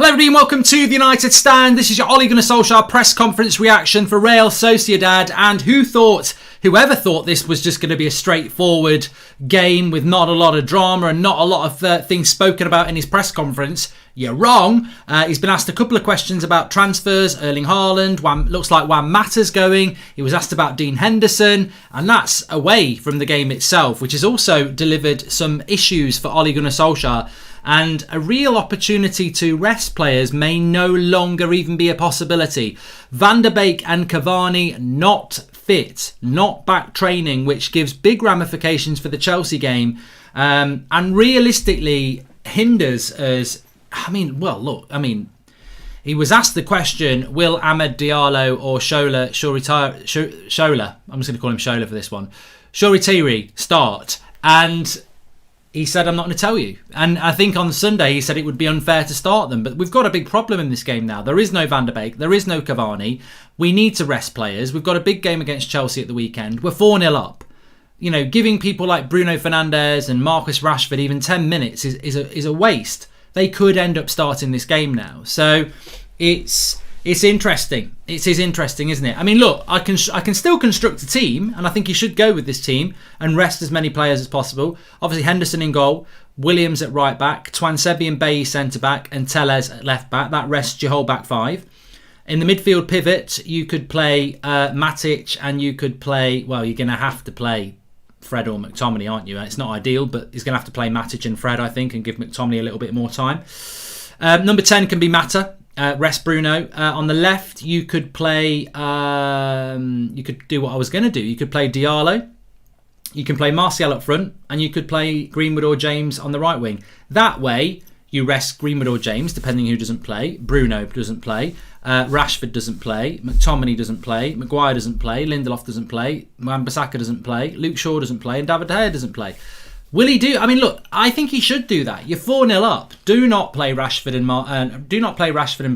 Hello everybody and welcome to the United Stand. This is your Ole Gunnar Solskjaer press conference reaction for Real Sociedad. And whoever thought this was just going to be a straightforward game with not a lot of drama and not a lot of things spoken about in his press conference, you're wrong. He's been asked a couple of questions about transfers. Erling Haaland, looks like Juan Mata's going. He was asked about Dean Henderson, and that's away from the game itself, which has also delivered some issues for Ole Gunnar Solskjaer. And a real opportunity to rest players may no longer even be a possibility. Van der Beek and Cavani not fit, not back training, which gives big ramifications for the Chelsea game, and realistically hinders us. He was asked the question, will Amad Diallo or Shola, I'm just going to call him Shola for this one, Shoretiri start? And he said, I'm not going to tell you. And I think on Sunday he said it would be unfair to start them. But we've got a big problem in this game now. There is no Van der Beek. There is no Cavani. We need to rest players. We've got a big game against Chelsea at the weekend. We're 4-0 up. You know, giving people like Bruno Fernandes and Marcus Rashford even 10 minutes is a waste. They could end up starting this game now. So it's interesting. It is interesting, isn't it? I mean, look, I can still construct a team, and I think you should go with this team and rest as many players as possible. Obviously, Henderson in goal, Williams at right back, Twansebi and Bailly centre back, and Tellez at left back. That rests your whole back five. In the midfield pivot, you could play Matic, and you could play. Well, you're going to have to play Fred or McTominay, aren't you? It's not ideal, but he's going to have to play Matic and Fred, I think, and give McTominay a little bit more time. Number 10 can be Mata. Rest Bruno. On the left, you could play. You could do what I was going to do. You could play Diallo. You can play Martial up front, and you could play Greenwood or James on the right wing. That way, you rest Greenwood or James, depending who doesn't play. Bruno doesn't play. Rashford doesn't play. McTominay doesn't play. Maguire doesn't play. Lindelof doesn't play. Wan-Bissaka doesn't play. Luke Shaw doesn't play, and David De Gea doesn't play. Will he do? I mean, look, I think he should do that. You're 4-0 up. Do not play Rashford and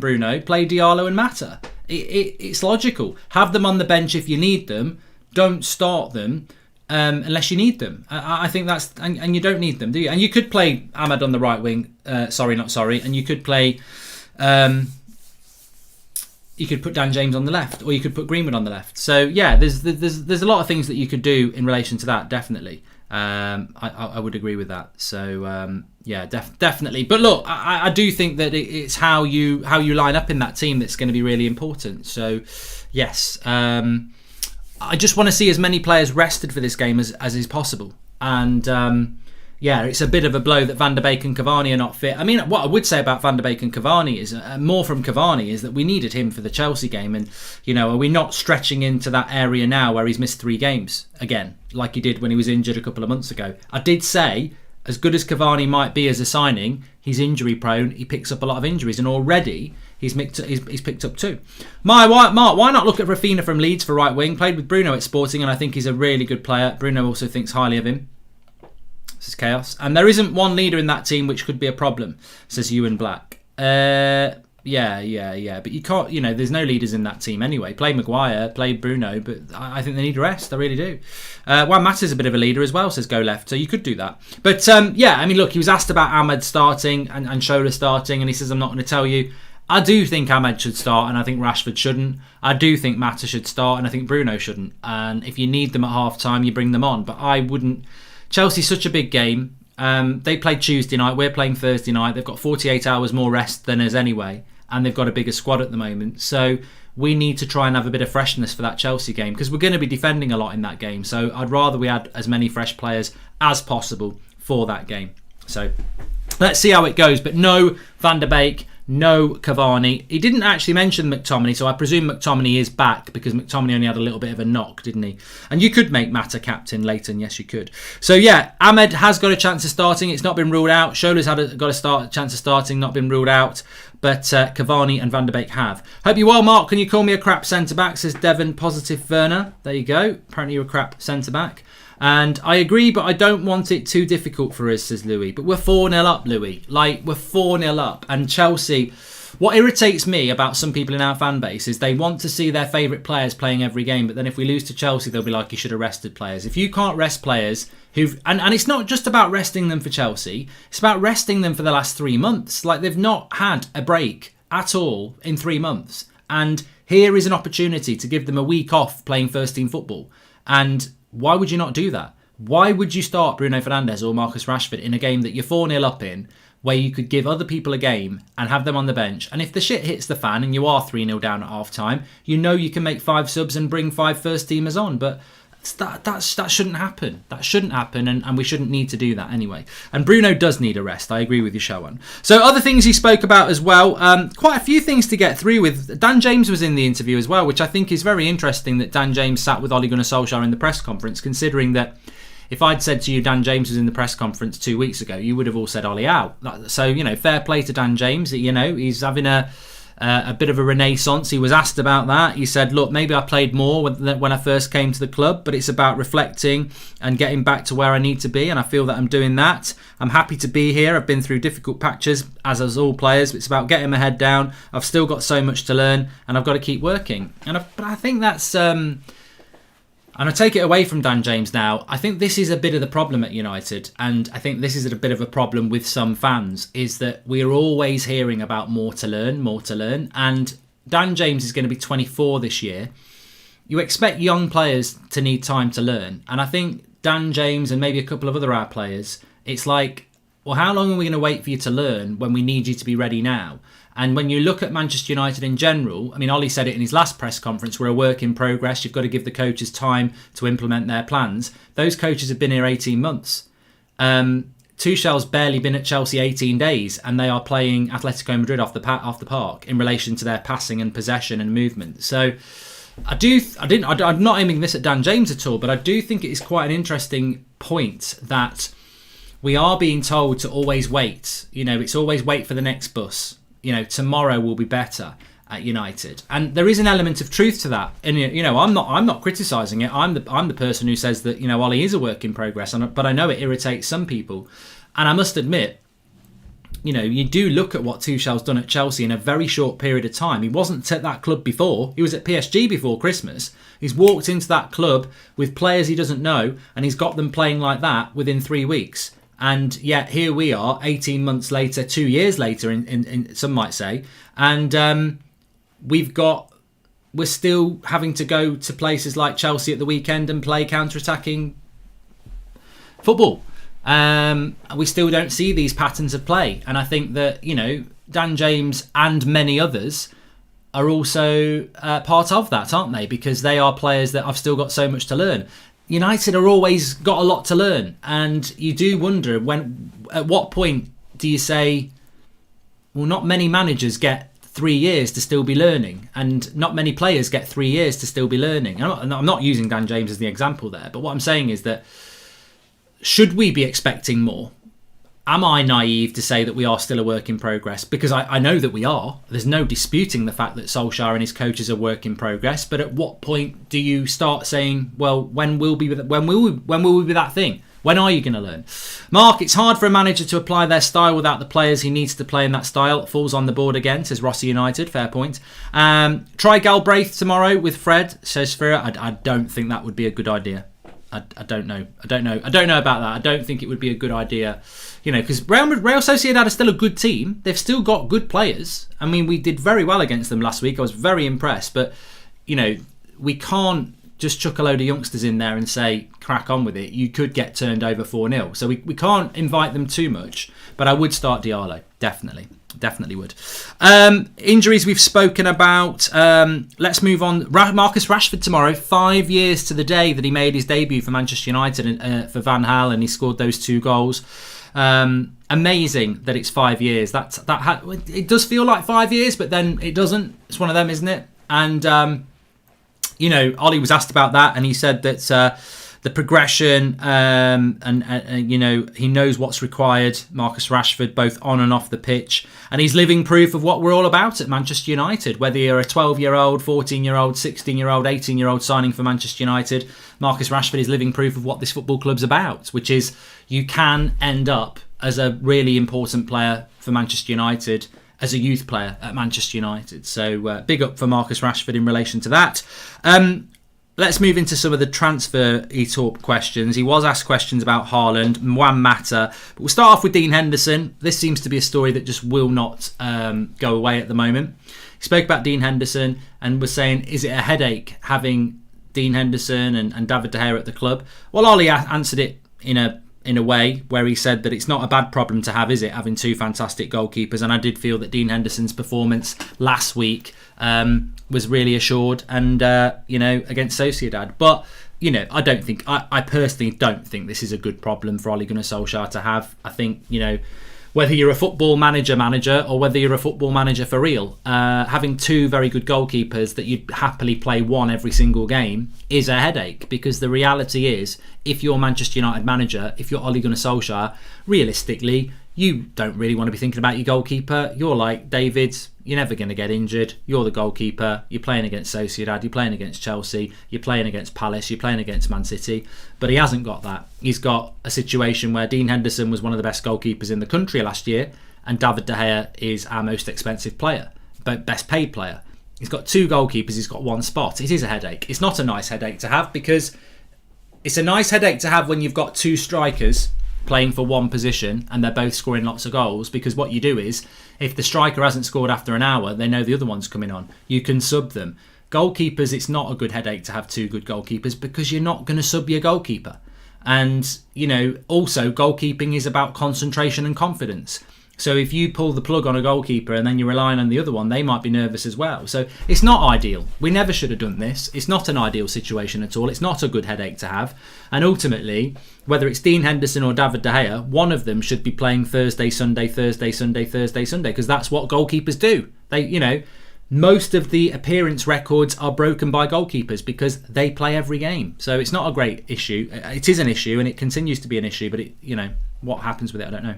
Bruno. Play Diallo and Mata. It's logical. Have them on the bench if you need them. Don't start them unless you need them. I think that's and you don't need them, do you? And you could play Amad on the right wing. And you could play. You could put Dan James on the left, or you could put Greenwood on the left. So yeah, there's a lot of things that you could do in relation to that. Definitely. I would agree with that. So yeah, definitely. But look, I do think that it's how you line up in that team that's going to be really important. So yes, I just want to see as many players rested for this game as is possible. And yeah, it's a bit of a blow that Van der Beek and Cavani are not fit. I mean, what I would say about Van der Beek and Cavani is more from Cavani is that we needed him for the Chelsea game, and you know, are we not stretching into that area now where he's missed 3 games again, like he did when he was injured a couple of months ago? I did say, as good as Cavani might be as a signing, he's injury prone. He picks up a lot of injuries, and already he's picked up 2. Mark, why not look at Rafinha from Leeds for right wing? Played with Bruno at Sporting, and I think he's a really good player. Bruno also thinks highly of him. This is chaos. And there isn't one leader in that team, which could be a problem, says Ewan Black. Yeah. But you can't, you know, there's no leaders in that team anyway. Play Maguire, play Bruno, but I think they need rest. I really do. Juan Mata's a bit of a leader as well, says Go Left. So you could do that. But yeah, I mean, look, he was asked about Amad starting and Shola starting, and he says, I'm not going to tell you. I do think Amad should start, and I think Rashford shouldn't. I do think Mata should start, and I think Bruno shouldn't. And if you need them at half time, you bring them on. But I wouldn't. Chelsea's such a big game. They played Tuesday night. We're playing Thursday night. They've got 48 hours more rest than us anyway. And they've got a bigger squad at the moment. So we need to try and have a bit of freshness for that Chelsea game, because we're going to be defending a lot in that game. So I'd rather we had as many fresh players as possible for that game. So let's see how it goes. But no Van der Beek, no Cavani. He didn't actually mention McTominay, so I presume McTominay is back, because McTominay only had a little bit of a knock, didn't he? And you could make Mata captain later, and yes, you could. So yeah, Ahmed has got a chance of starting. It's not been ruled out. Shola's got a chance of starting, not been ruled out. But Cavani and Van der Beek have. Hope you're well, Mark. Can you call me a crap centre-back, says Devon Positive Werner. There you go. Apparently you're a crap centre-back. And I agree, but I don't want it too difficult for us, says Louis. But we're 4-0 up, Louis. Like, we're 4-0 up. And Chelsea, What irritates me about some people in our fan base is they want to see their favourite players playing every game, but then if we lose to Chelsea, they'll be like, you should have rested players. If you can't rest players who've... And it's not just about resting them for Chelsea, it's about resting them for the last 3 months. Like, they've not had a break at all in 3 months. And here is an opportunity to give them a week off playing first-team football. And why would you not do that? Why would you start Bruno Fernandes or Marcus Rashford in a game that you're 4-0 up in, where you could give other people a game and have them on the bench? And if the shit hits the fan and you are 3-0 down at half-time, you know you can make 5 subs and bring 5 first-teamers on. But that shouldn't happen. That shouldn't happen, and we shouldn't need to do that anyway. And Bruno does need a rest. I agree with you, Shawan. So other things he spoke about as well. Quite a few things to get through with. Dan James was in the interview as well, which I think is very interesting that Dan James sat with Ole Gunnar Solskjaer in the press conference, considering that if I'd said to you Dan James was in the press conference 2 weeks ago, you would have all said Ole out. So, fair play to Dan James. He's having a bit of a renaissance. He was asked about that. He said, look, maybe I played more when I first came to the club, but it's about reflecting and getting back to where I need to be, and I feel that I'm doing that. I'm happy to be here. I've been through difficult patches, as all players. It's about getting my head down. I've still got so much to learn, and I've got to keep working. But I think that's... And I take it away from Dan James now. I think this is a bit of the problem at United, and I think this is a bit of a problem with some fans, is that we're always hearing about more to learn. And Dan James is going to be 24 this year. You expect young players to need time to learn. And I think Dan James and maybe a couple of other our players, it's like, well, how long are we going to wait for you to learn when we need you to be ready now? And when you look at Manchester United in general, I mean, Ollie said it in his last press conference, we're a work in progress. You've got to give the coaches time to implement their plans. Those coaches have been here 18 months. Tuchel's barely been at Chelsea 18 days, and they are playing Atletico Madrid off the park in relation to their passing and possession and movement. So I'm not aiming this at Dan James at all, but I do think it is quite an interesting point that we are being told to always wait. It's always wait for the next bus. Tomorrow will be better at United, and there is an element of truth to that. And I'm not criticising it. I'm the person who says that Ollie is a work in progress, but I know it irritates some people. And I must admit, you do look at what Tuchel's done at Chelsea in a very short period of time. He wasn't at that club before. He was at PSG before Christmas. He's walked into that club with players he doesn't know, and he's got them playing like that within 3 weeks. And yet here we are 18 months later, 2 years later, in some might say, and we're still having to go to places like Chelsea at the weekend and play counter-attacking football. We still don't see these patterns of play, and I think that Dan James and many others are also part of that, aren't they? Because they are players that have still got so much to learn. United are always got a lot to learn, and you do wonder at what point do you say, well, not many managers get 3 years to still be learning, and not many players get 3 years to still be learning. I'm not using Dan James as the example there, but what I'm saying is that should we be expecting more? Am I naive to say that we are still a work in progress? Because I know that we are. There's no disputing the fact that Solskjaer and his coaches are work in progress. But at what point do you start saying, well, when will we be that thing? When are you going to learn? Mark, it's hard for a manager to apply their style without the players he needs to play in that style. It falls on the board again, says Rossi United. Fair point. Try Galbraith tomorrow with Fred, says Fira. I don't think that would be a good idea. I don't know about that. I don't think it would be a good idea, because Real Sociedad are still a good team. They've still got good players. I mean, we did very well against them last week. I was very impressed. But, we can't just chuck a load of youngsters in there and say, crack on with it. You could get turned over 4-0. So we can't invite them too much. But I would start Diallo, definitely would. Injuries we've spoken about. Let's move on. Marcus Rashford tomorrow, 5 years to the day that he made his debut for Manchester United for Van Gaal, and he scored those 2 goals. Amazing that it's 5 years. It does feel like 5 years, but then it doesn't. It's one of them, isn't it? And Ollie was asked about that, and he said that the progression, he knows what's required, Marcus Rashford, both on and off the pitch. And he's living proof of what we're all about at Manchester United. Whether you're a 12-year-old, 14-year-old, 16-year-old, 18-year-old signing for Manchester United, Marcus Rashford is living proof of what this football club's about, which is you can end up as a really important player for Manchester United as a youth player at Manchester United. So big up for Marcus Rashford in relation to that. Let's move into some of the transfer talk questions. He was asked questions about Haaland and Juan Mata. But we'll start off with Dean Henderson. This seems to be a story that just will not go away at the moment. He spoke about Dean Henderson and was saying, is it a headache having Dean Henderson and David De Gea at the club? Well, Ollie answered it in a way where he said that it's not a bad problem to have, is it, having two fantastic goalkeepers? And I did feel that Dean Henderson's performance last week was really assured and against Sociedad. But I personally don't think this is a good problem for Ole Gunnar Solskjaer to have. I think whether you're a football manager or whether you're a football manager for real, having two very good goalkeepers that you'd happily play one every single game is a headache, because the reality is, if you're Manchester United manager, if you're Ole Gunnar Solskjaer, realistically, you don't really want to be thinking about your goalkeeper. You're like, David, you're never going to get injured. You're the goalkeeper. You're playing against Sociedad. You're playing against Chelsea. You're playing against Palace. You're playing against Man City. But he hasn't got that. He's got a situation where Dean Henderson was one of the best goalkeepers in the country last year, and David De Gea is our most expensive player, but best paid player. He's got two goalkeepers. He's got one spot. It is a headache. It's not a nice headache to have, because it's a nice headache to have when you've got two strikers playing for one position and they're both scoring lots of goals, because what you do is, if the striker hasn't scored after an hour, they know the other one's coming on. You can sub them. Goalkeepers, it's not a good headache to have two good goalkeepers, because you're not going to sub your goalkeeper. And, also goalkeeping is about concentration and confidence. So if you pull the plug on a goalkeeper and then you're relying on the other one, they might be nervous as well. So it's not ideal. We never should have done this. It's not an ideal situation at all. It's not a good headache to have. And ultimately, whether it's Dean Henderson or David De Gea, one of them should be playing Thursday, Sunday, Thursday, Sunday, Thursday, Sunday, because that's what goalkeepers do. Most of the appearance records are broken by goalkeepers because they play every game. So it's not a great issue. It is an issue, and it continues to be an issue, but what happens with it, I don't know.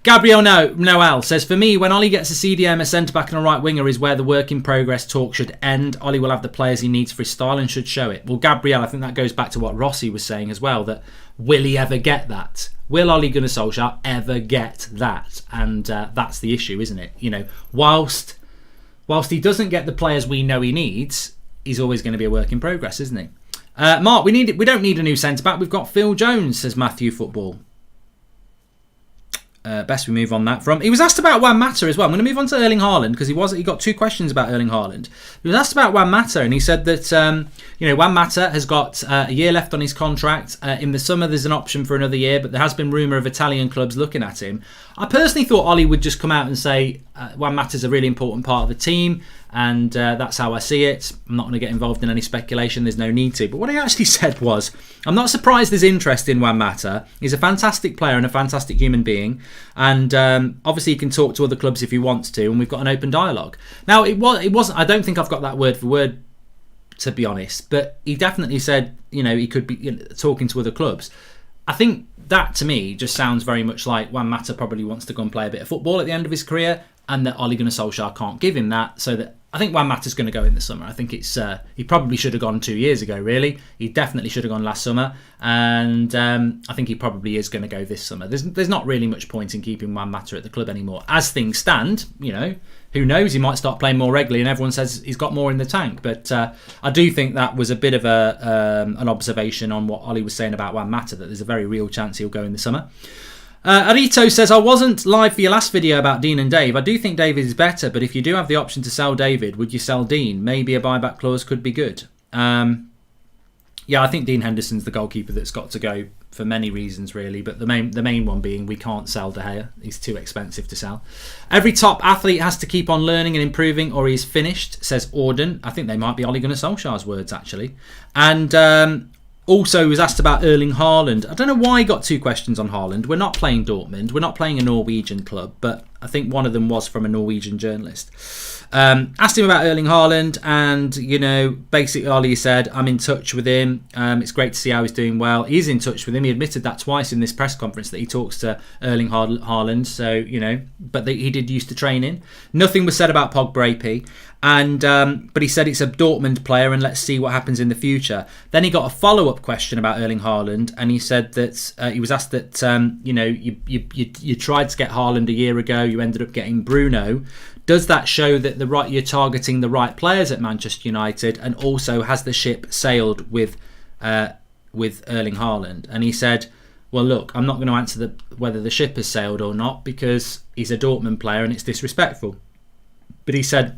Gabriel Noel says, for me, when Ollie gets a CDM, a centre-back and a right winger is where the work in progress talk should end. Ollie will have the players he needs for his style and should show it. Well, Gabriel, I think that goes back to what Rossi was saying as well, that will he ever get that? Will Ole Gunnar Solskjaer ever get that? And that's the issue, isn't it? Whilst he doesn't get the players we know he needs, he's always going to be a work in progress, isn't he? Mark, we don't need a new centre-back. We've got Phil Jones, says Matthew Football. Best we move on that from. He was asked about Juan Mata as well. I'm going to move on to Erling Haaland, because he got two questions about Erling Haaland. He was asked about Juan Mata, and he said that Juan Mata has got a year left on his contract. In the summer, there's an option for another year, but there has been rumour of Italian clubs looking at him. I personally thought Ollie would just come out and say Juan Mata's a really important part of the team, and that's how I see it. I'm not going to get involved in any speculation. There's no need to. But what he actually said was, I'm not surprised there's interest in Juan Mata. He's a fantastic player and a fantastic human being. And obviously he can talk to other clubs if he wants to, and we've got an open dialogue. Now, it wasn't. I don't think I've got that word for word, to be honest. But he definitely said, he could be talking to other clubs. I think that, to me, just sounds very much like Juan Mata probably wants to go and play a bit of football at the end of his career, and that Ole Gunnar Solskjaer can't give him that, so that I think Juan Mata's going to go in the summer. I think it's he probably should have gone 2 years ago, really. He definitely should have gone last summer, and I think he probably is going to go this summer. There's not really much point in keeping Juan Mata at the club anymore. As things stand, who knows? He might start playing more regularly, and everyone says he's got more in the tank. But I do think that was a bit of an observation on what Ollie was saying about Juan Mata, that there's a very real chance he'll go in the summer. Arito says, I wasn't live for your last video about Dean and Dave. I do think David is better, but if you do have the option to sell David, would you sell Dean? Maybe a buyback clause could be good. I think Dean Henderson's the goalkeeper that's got to go for many reasons, really. But the main one being we can't sell De Gea. He's too expensive to sell. Every top athlete has to keep on learning and improving or he's finished, says Auden. I think they might be Ole Gunnar Solskjaer's words, actually. And also, he was asked about Erling Haaland. I don't know why he got two questions on Haaland. We're not playing Dortmund. We're not playing a Norwegian club, but I think one of them was from a Norwegian journalist. Asked him about Erling Haaland, and, basically Ollie said, I'm in touch with him. It's great to see how he's doing well. He's in touch with him. He admitted that twice in this press conference that he talks to Erling Haaland. So, but he did used to training. Nothing was said about Pogba AP. But he said it's a Dortmund player and let's see what happens in the future. Then he got a follow-up question about Erling Haaland, and he said that he was asked that you tried to get Haaland a year ago, you ended up getting Bruno. Does that show that you're targeting the right players at Manchester United, and also has the ship sailed with Erling Haaland? And he said, well, look, I'm not going to answer whether the ship has sailed or not, because he's a Dortmund player and it's disrespectful. But he said,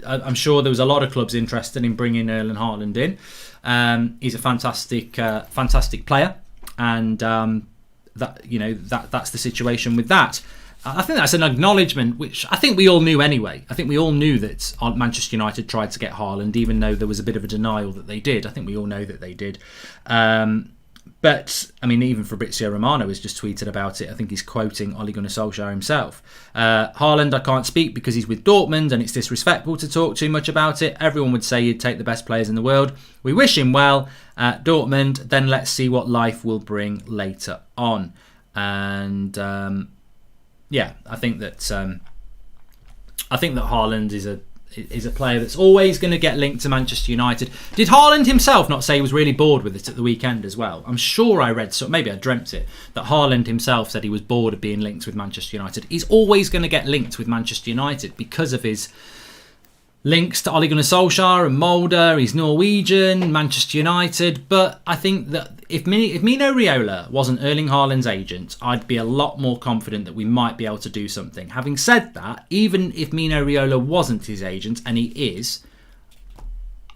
I'm sure there was a lot of clubs interested in bringing Erling Haaland in. He's a fantastic player, and that's the situation with that. I think that's an acknowledgement, which I think we all knew anyway. I think we all knew that Manchester United tried to get Haaland, even though there was a bit of a denial that they did. I think we all know that they did. But, I mean, even Fabrizio Romano has just tweeted about it. I think he's quoting Ole Gunnar Solskjaer himself. Haaland, I can't speak because he's with Dortmund and it's disrespectful to talk too much about it. Everyone would say you'd take the best players in the world. We wish him well at Dortmund. Then let's see what life will bring later on. And, I think that Haaland is a player that's always going to get linked to Manchester United. Did Haaland himself not say he was really bored with it at the weekend as well? I'm sure I read, maybe I dreamt it, that Haaland himself said he was bored of being linked with Manchester United. He's always going to get linked with Manchester United because of his links to Ole Gunnar Solskjaer and Mulder. He's Norwegian, Manchester United. But I think that if Mino Raiola wasn't Erling Haaland's agent, I'd be a lot more confident that we might be able to do something. Having said that, even if Mino Raiola wasn't his agent, and he is,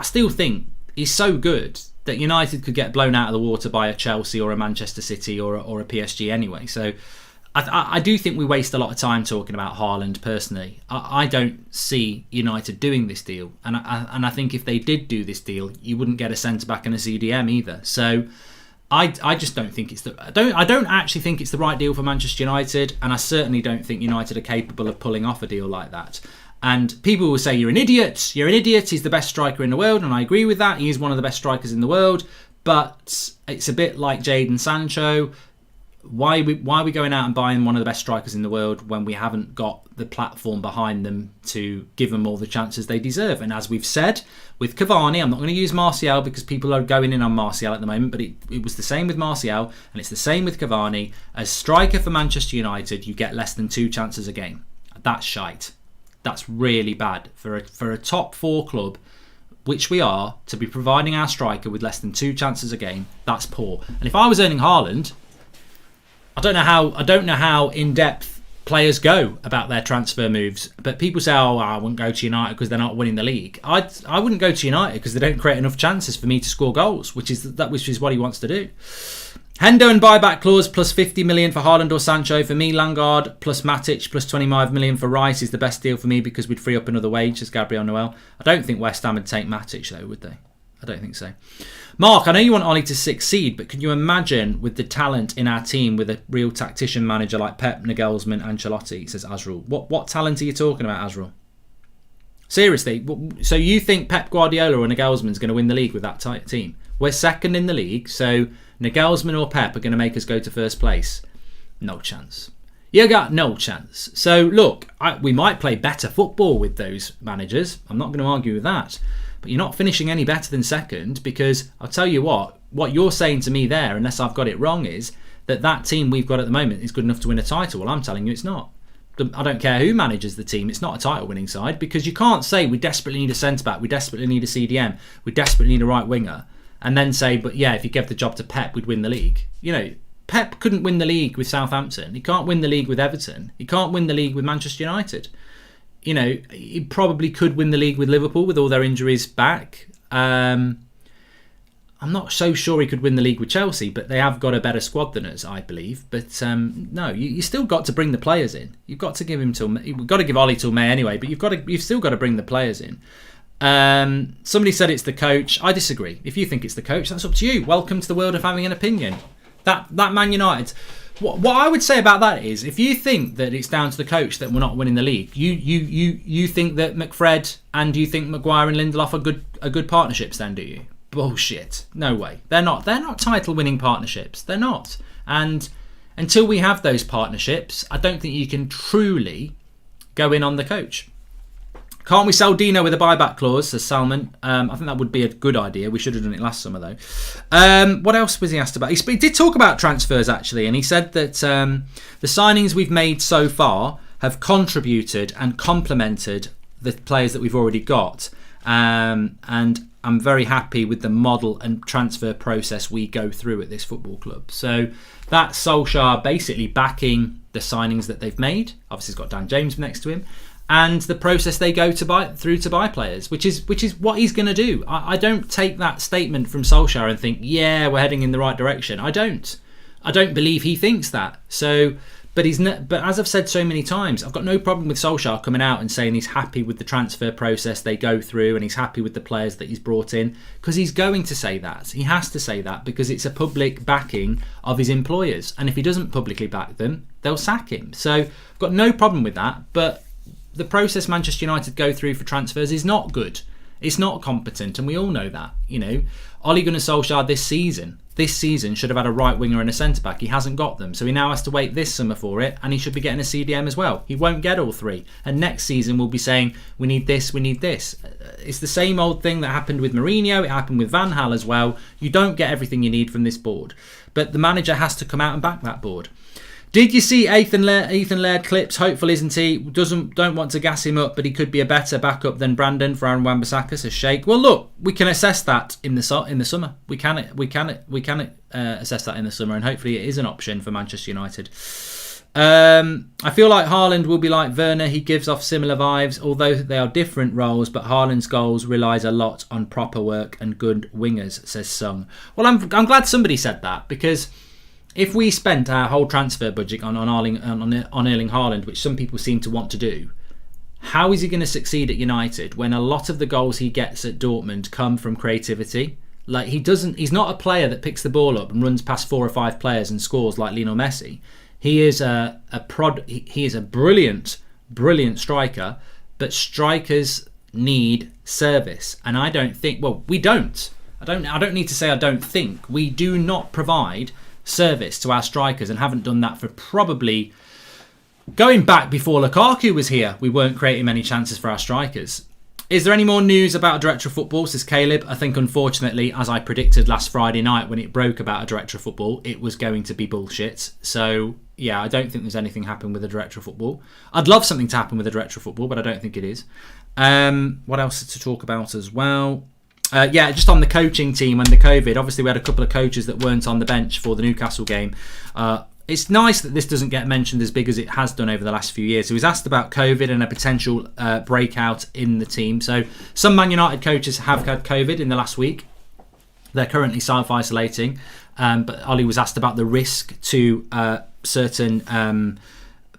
I still think he's so good that United could get blown out of the water by a Chelsea or a Manchester City or a PSG anyway. So I do think we waste a lot of time talking about Haaland personally. I don't see United doing this deal. And I think if they did do this deal, you wouldn't get a centre-back and a CDM either. So I just don't think I don't actually think it's the right deal for Manchester United, and I certainly don't think United are capable of pulling off a deal like that. And people will say, you're an idiot, he's the best striker in the world, and I agree with that. He is one of the best strikers in the world, but it's a bit like Jadon Sancho. Why are we going out and buying one of the best strikers in the world when we haven't got the platform behind them to give them all the chances they deserve? And as we've said with Cavani, I'm not going to use Martial because people are going in on Martial at the moment, but it was the same with Martial and it's the same with Cavani. As striker for Manchester United, you get less than 2 chances a game. That's shite. That's really bad for a top 4 club, which we are, to be providing our striker with less than 2 chances a game. That's poor. And if I was earning Haaland, I don't know how in depth players go about their transfer moves, but people say, "Oh, I wouldn't go to United because they're not winning the league." I wouldn't go to United because they don't create enough chances for me to score goals, which is what he wants to do. Hendo and buyback clause plus 50 million for Haaland or Sancho. For me, Lingard plus Matic plus 25 million for Rice is the best deal for me because we'd free up another wage, as Gabriel Noel. I don't think West Ham would take Matic though, would they? I don't think so. Mark, I know you want Ollie to succeed, but can you imagine with the talent in our team with a real tactician manager like Pep, Nagelsmann, Ancelotti, says Azrael. What talent are you talking about, Azrael? Seriously, so you think Pep Guardiola or Nagelsmann's going to win the league with that team? We're second in the league, so Nagelsmann or Pep are going to make us go to first place. No chance. You got no chance. So look, we might play better football with those managers. I'm not going to argue with that. But you're not finishing any better than second, because I'll tell you what you're saying to me there, unless I've got it wrong, is that team we've got at the moment is good enough to win a title. Well, I'm telling you it's not. I don't care who manages the team. It's not a title winning side, because you can't say we desperately need a centre-back, we desperately need a CDM, we desperately need a right winger, and then say, but yeah, if you gave the job to Pep, we'd win the league. Pep couldn't win the league with Southampton. He can't win the league with Everton. He can't win the league with Manchester United. He probably could win the league with Liverpool with all their injuries back. I'm not so sure he could win the league with Chelsea, but they have got a better squad than us, I believe. But no, you still got to bring the players in. You've got to give him till May. We've got to give Ollie till May anyway, but you've still got to bring the players in. Somebody said it's the coach. I disagree. If you think it's the coach, that's up to you. Welcome to the world of having an opinion. That Man United. What I would say about that is, if you think that it's down to the coach that we're not winning the league, you think that McFred and you think Maguire and Lindelof are good partnerships, then do you? Bullshit. No way. They're not title winning partnerships. They're not. And until we have those partnerships, I don't think you can truly go in on the coach. Can't we sell Dino with a buyback clause, says Salman. I think that would be a good idea. We should have done it last summer, though. What else was he asked about? He did talk about transfers, actually, and he said that the signings we've made so far have contributed and complemented the players that we've already got. And I'm very happy with the model and transfer process we go through at this football club. So that's Solskjaer basically backing the signings that they've made. Obviously, he's got Dan James next to him. And the process they go to buy players, which is what he's going to do. I don't take that statement from Solskjaer and think, yeah, we're heading in the right direction. I don't believe he thinks that. So, but as I've said so many times, I've got no problem with Solskjaer coming out and saying he's happy with the transfer process they go through and he's happy with the players that he's brought in, because he's going to say that. He has to say that because it's a public backing of his employers, and if he doesn't publicly back them, they'll sack him. So, I've got no problem with that, but the process Manchester United go through for transfers is not good. It's not competent, and we all know that. Ole Gunnar Solskjaer this season should have had a right winger and a centre back. He hasn't got them, so he now has to wait this summer for it, and he should be getting a CDM as well. He won't get all three, and next season we'll be saying we need this, we need this. It's the same old thing that happened with Mourinho. It happened with Van Gaal as well. You don't get everything you need from this board, but the manager has to come out and back that board. Did you see Ethan Laird clips? Hopeful, isn't he? Don't want to gas him up, but he could be a better backup than Brandon for Aaron Wan-Bissaka, says Sheikh. Well, look, we can assess that in the summer. We can assess that in the summer, and hopefully it is an option for Manchester United. I feel like Haaland will be like Werner. He gives off similar vibes, although they are different roles, but Haaland's goals relies a lot on proper work and good wingers, says Sung. Well, I'm glad somebody said that, because if we spent our whole transfer budget on Erling Haaland, which some people seem to want to do, how is he going to succeed at United when a lot of the goals he gets at Dortmund come from creativity? Like, he's not a player that picks the ball up and runs past 4 or 5 players and scores like Lionel Messi. He is a brilliant striker, but strikers need service, and I don't think. Well, we don't. I don't need to say I don't think. We do not provide service to our strikers, and haven't done that for probably going back before Lukaku was here. We weren't creating many chances for our strikers. Is there any more news about a director of football, says Caleb? I think, unfortunately, as I predicted last Friday night when it broke about a director of football, it was going to be bullshit. So, yeah, I don't think there's anything happening with a director of football. I'd love something to happen with a director of football, but I don't think it is. What else to talk about as well? Just on the coaching team and the COVID. Obviously, we had a couple of coaches that weren't on the bench for the Newcastle game. It's nice that this doesn't get mentioned as big as it has done over the last few years. He was asked about COVID and a potential breakout in the team. So some Man United coaches have had COVID in the last week. They're currently self-isolating. But Ollie was asked about the risk to certain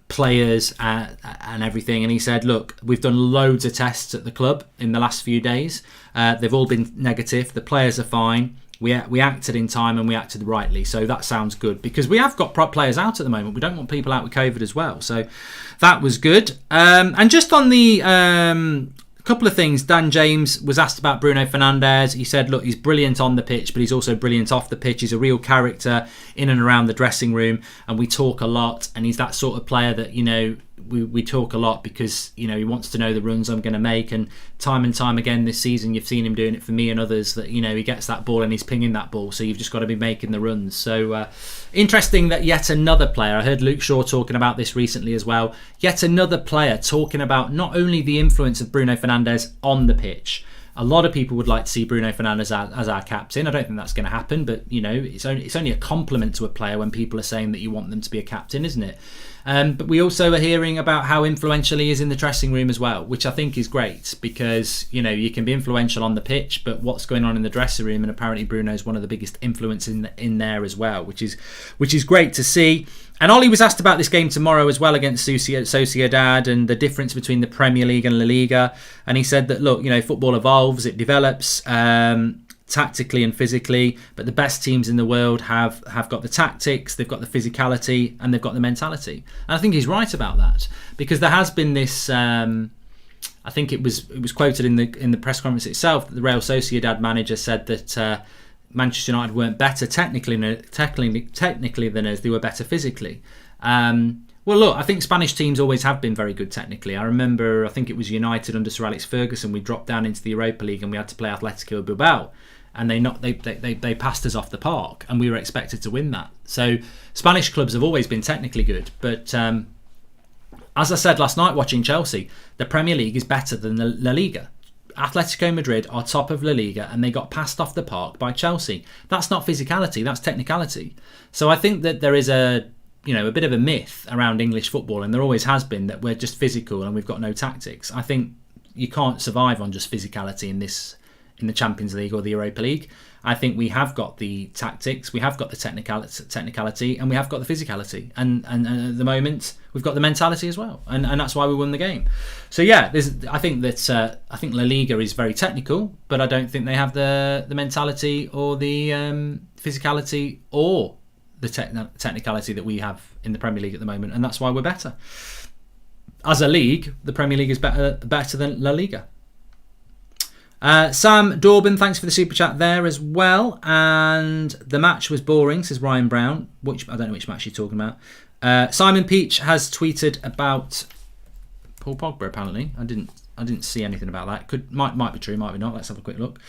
players and everything, and he said, look, we've done loads of tests at the club in the last few days. They've all been negative. The players are fine. We acted in time and we acted rightly, so that sounds good, because we have got players out at the moment. We don't want people out with COVID as well, so that was good. And just on the couple of things, Dan James was asked about Bruno Fernandes. He said, look, he's brilliant on the pitch, but he's also brilliant off the pitch. He's a real character in and around the dressing room, and we talk a lot, and he's that sort of player that, we talk a lot because, he wants to know the runs I'm going to make, and time again this season you've seen him doing it for me and others, that, he gets that ball and he's pinging that ball, so you've just got to be making the runs. So interesting that yet another player, I heard Luke Shaw talking about this recently as well, yet another player talking about not only the influence of Bruno Fernandes on the pitch. A lot of people would like to see Bruno Fernandes as our captain. I don't think that's going to happen, but it's only a compliment to a player when people are saying that you want them to be a captain, isn't it? But we also are hearing about how influential he is in the dressing room as well, which I think is great, because you can be influential on the pitch, but what's going on in the dressing room, and apparently Bruno is one of the biggest influences in there as well, which is great to see. And Ollie was asked about this game tomorrow as well against Sociedad and the difference between the Premier League and La Liga. And he said that, look, football evolves, it develops tactically and physically, but the best teams in the world have got the tactics, they've got the physicality, and they've got the mentality. And I think he's right about that, because there has been this... I think it was quoted in the press conference itself that the Real Sociedad manager said that Manchester United weren't better technically than us, they were better physically. Well, Well, look, I think Spanish teams always have been very good technically. I remember, I think it was United under Sir Alex Ferguson. We dropped down into the Europa League and we had to play Atletico Bilbao, and they passed us off the park, and we were expected to win that. So Spanish clubs have always been technically good, but as I said last night watching Chelsea, the Premier League is better than the La Liga. Atletico Madrid are top of La Liga and they got passed off the park by Chelsea. That's not physicality, that's technicality. So I think that there is a bit of a myth around English football, and there always has been, that we're just physical and we've got no tactics. I think you can't survive on just physicality in the Champions League or the Europa League. I think we have got the tactics, we have got the technicality, and we have got the physicality. And at the moment, we've got the mentality as well. And that's why we won the game. So yeah, I think La Liga is very technical, but I don't think they have the mentality or the physicality or the technicality that we have in the Premier League at the moment. And that's why we're better. As a league, the Premier League is better than La Liga. Sam Dorban, thanks for the super chat there as well. And the match was boring, says Ryan Brown. Which I don't know which match you're talking about. Simon Peach has tweeted about Paul Pogba. Apparently, I didn't see anything about that. Might be true, might be not. Let's have a quick look.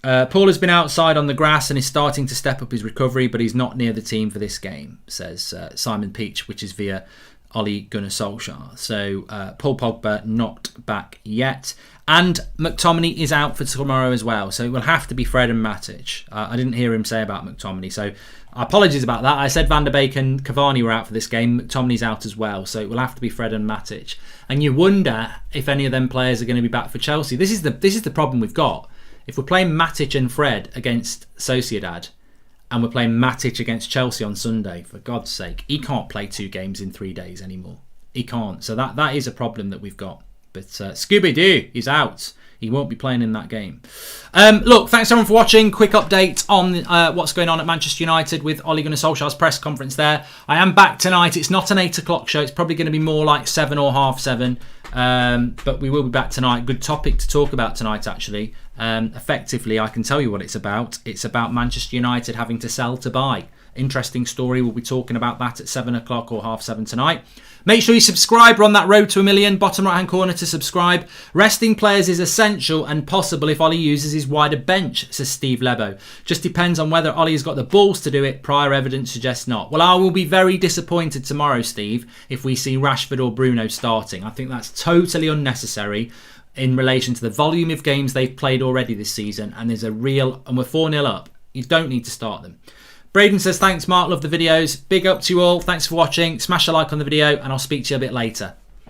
Paul has been outside on the grass and is starting to step up his recovery, but he's not near the team for this game, says Simon Peach, which is via Ole Gunnar Solskjaer. So Paul Pogba not back yet. And McTominay is out for tomorrow as well. So it will have to be Fred and Matic. I didn't hear him say about McTominay. So apologies about that. I said Van der Beek and Cavani were out for this game. McTominay's out as well. So it will have to be Fred and Matic. And you wonder if any of them players are going to be back for Chelsea. This is the problem we've got. If we're playing Matic and Fred against Sociedad, and we're playing Matic against Chelsea on Sunday, for God's sake, he can't play 2 games in 3 days anymore. He can't. So that is a problem that we've got. But Scooby-Doo is out. He won't be playing in that game. Look, thanks everyone for watching. Quick update on what's going on at Manchester United with Ole Gunnar Solskjaer's press conference there. I am back tonight. It's not an 8 o'clock show. It's probably going to be more like 7 or half 7. But we will be back tonight. Good topic to talk about tonight, actually. Effectively, I can tell you what it's about. It's about Manchester United having to sell to buy. Interesting story. We'll be talking about that at 7 o'clock or half 7 tonight. Make sure you subscribe. We're on that road to 1 million. Bottom right hand corner to subscribe. Resting players is essential and possible if Ollie uses his wider bench, says Steve Lebo. Just depends on whether Ollie has got the balls to do it. Prior evidence suggests not. Well, I will be very disappointed tomorrow, Steve, if we see Rashford or Bruno starting. I think that's totally unnecessary in relation to the volume of games they've played already this season. And we're 4-0 up. You don't need to start them. Braden says, thanks, Mark. Love the videos. Big up to you all. Thanks for watching. Smash a like on the video, and I'll speak to you a bit later.